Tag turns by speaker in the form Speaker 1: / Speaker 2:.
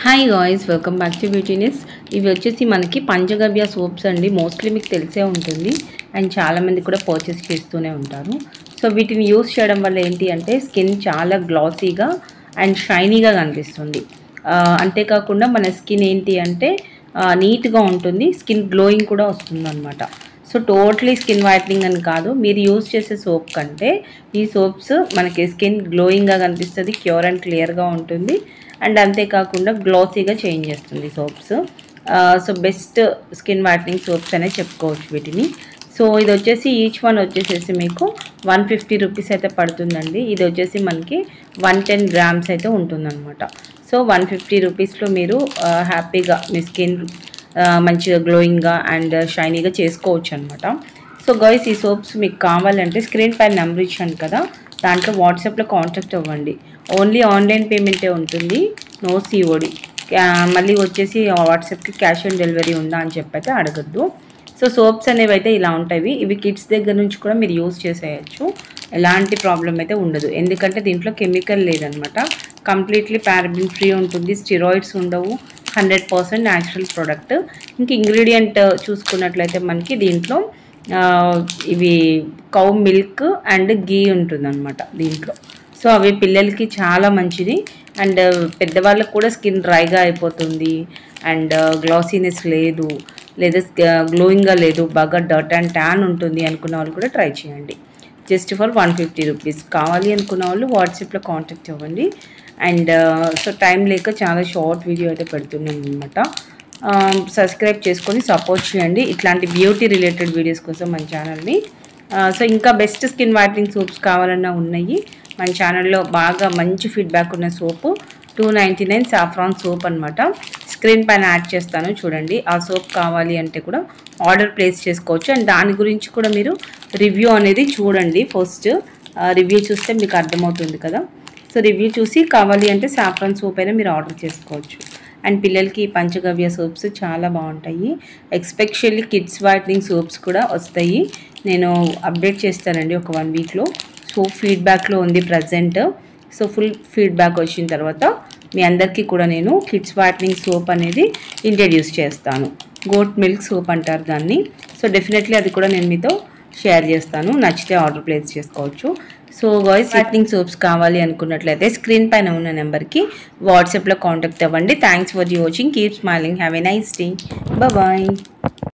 Speaker 1: Hi guys, welcome back to beautiness. ఇవి వచ్చేసి మనకి పంచగవ్య సోప్స్ అండి. మోస్ట్లీ మీకు తెలిసే ఉంటుంది అండ్ చాలామంది కూడా పర్చేస్ చేస్తూనే ఉంటారు. సో వీటిని యూస్ చేయడం వల్ల ఏంటి అంటే స్కిన్ చాలా గ్లాసీగా అండ్ షైనీగా కనిపిస్తుంది. అంతేకాకుండా మన స్కిన్ ఏంటి అంటే నీట్గా ఉంటుంది, స్కిన్ గ్లోయింగ్ కూడా వస్తుంది అనమాట. సో టోటలీ స్కిన్ వైట్నింగ్ అని కాదు, మీరు యూస్ చేసే సోప్ కంటే ఈ సోప్స్ మనకి స్కిన్ గ్లోయింగ్గా కనిపిస్తుంది, క్యూర్ అండ్ క్లియర్గా ఉంటుంది అండ్ అంతేకాకుండా గ్లాసీగా చేంజ్ చేస్తుంది soaps. So best skin whitening soaps అనే చెప్పుకోవచ్చు వీటిని. సో ఇది వచ్చేసి ఈచ్ వన్ వచ్చేసేసి మీకు 150 రూపీస్ అయితే పడుతుందండి. ఇది వచ్చేసి మనకి 110 గ్రామ్స్ అయితే ఉంటుందన్నమాట. సో 150 రూపీస్లో మీరు హ్యాపీగా మీ స్కిన్ మంచిగా గ్లోయింగ్గా అండ్ షైనీగా చేసుకోవచ్చు అనమాట. సో గైస్, ఈ సోప్స్ మీకు కావాలంటే స్క్రీన్ పైన నెంబర్ ఇచ్చాను కదా, దాంట్లో వాట్సాప్లో కాంటాక్ట్ అవ్వండి. ఓన్లీ ఆన్లైన్ పేమెంటే ఉంటుంది, నో సిఓడి. మళ్ళీ వచ్చేసి వాట్సాప్కి క్యాష్ ఆన్ డెలివరీ ఉందా అని చెప్పైతే అడగద్దు. సో సోప్స్ అనేవి అయితే ఇలా ఉంటాయి. ఇవి కిడ్స్ దగ్గర నుంచి కూడా మీరు యూస్ చేసేయచ్చు, ఎలాంటి ప్రాబ్లం అయితే ఉండదు. ఎందుకంటే దీంట్లో కెమికల్ లేదనమాట, కంప్లీట్లీ పారాబిన్ ఫ్రీ ఉంటుంది, స్టిరాయిడ్స్ ఉండవు, 100% న్యాచురల్ ప్రోడక్ట్. ఇంక ఇంగ్రీడియంట్ చూసుకున్నట్లయితే మనకి దీంట్లో ఇవి కౌ మిల్క్ అండ్ గీ ఉంటుందన్నమాట దీంట్లో. సో అవి పిల్లలకి చాలా మంచిది అండ్ పెద్దవాళ్ళకి కూడా స్కిన్ డ్రైగా అయిపోతుంది అండ్ గ్లాసీనెస్ లేదు, లేదా గ్లోయింగ్గా లేదు, బాగా డర్ట్ అండ్ ట్యాన్ ఉంటుంది అనుకున్న వాళ్ళు కూడా ట్రై చేయండి. Just for 150 rupees. కావాలి అనుకున్న వాళ్ళు వాట్సాప్లో కాంటాక్ట్ అవ్వండి. అండ్ సో టైం లేక చాలా షార్ట్ వీడియో అయితే పెడుతున్నాను అనమాట. సబ్స్క్రైబ్ చేసుకొని సపోర్ట్ చేయండి ఇట్లాంటి బ్యూటీ రిలేటెడ్ వీడియోస్ కోసం మన ఛానల్ని. సో ఇంకా బెస్ట్ స్కిన్ వైట్నింగ్ సోప్స్ కావాలన్నా ఉన్నాయి మన ఛానల్లో. బాగా మంచి ఫీడ్బ్యాక్ ఉన్న సోపు 299 సాఫ్రాన్ సోప్ అనమాట. స్క్రీన్ పైన యాడ్ చేస్తాను చూడండి. ఆ సోప్ కావాలి అంటే కూడా ఆర్డర్ ప్లేస్ చేసుకోవచ్చు అండ్ దాని గురించి కూడా మీరు రివ్యూ అనేది చూడండి. ఫస్ట్ రివ్యూ చూస్తే మీకు అర్థమవుతుంది కదా. సో రివ్యూ చూసి కావాలి అంటే సాఫ్రాన్ సోప్ అయినా మీరు ఆర్డర్ చేసుకోవచ్చు. అండ్ పిల్లలకి పంచగవ్య సోప్స్ చాలా బాగుంటాయి, ఎస్పెషల్లీ కిడ్స్ వైట్నింగ్ సోప్స్ కూడా వస్తాయి. నేను అప్డేట్ చేస్తానండి ఒక 1 వీక్లో. సో ఫీడ్బ్యాక్లో ఉంది ప్రజెంట్. సో ఫుల్ ఫీడ్బ్యాక్ వచ్చిన తర్వాత మీ అందరికీ కూడా నేను కిడ్స్ వైట్నింగ్ సోప్ అనేది ఇంట్రడ్యూస్ చేస్తాను. గోట్ మిల్క్ సోప్ అంటారు దాన్ని. సో డెఫినెట్లీ అది కూడా నేను మీతో షేర్ చేస్తాను, నచ్చితే ఆర్డర్ ప్లేస్ చేసుకోవచ్చు. సో గాయ్స్, వైట్నింగ్ సోప్స్ కావాలి అనుకున్నట్లయితే స్క్రీన్ పైన ఉన్న నెంబర్కి వాట్సాప్లో కాంటాక్ట్ అవ్వండి. Thanks for watching. Keep smiling. Have a nice day. Bye.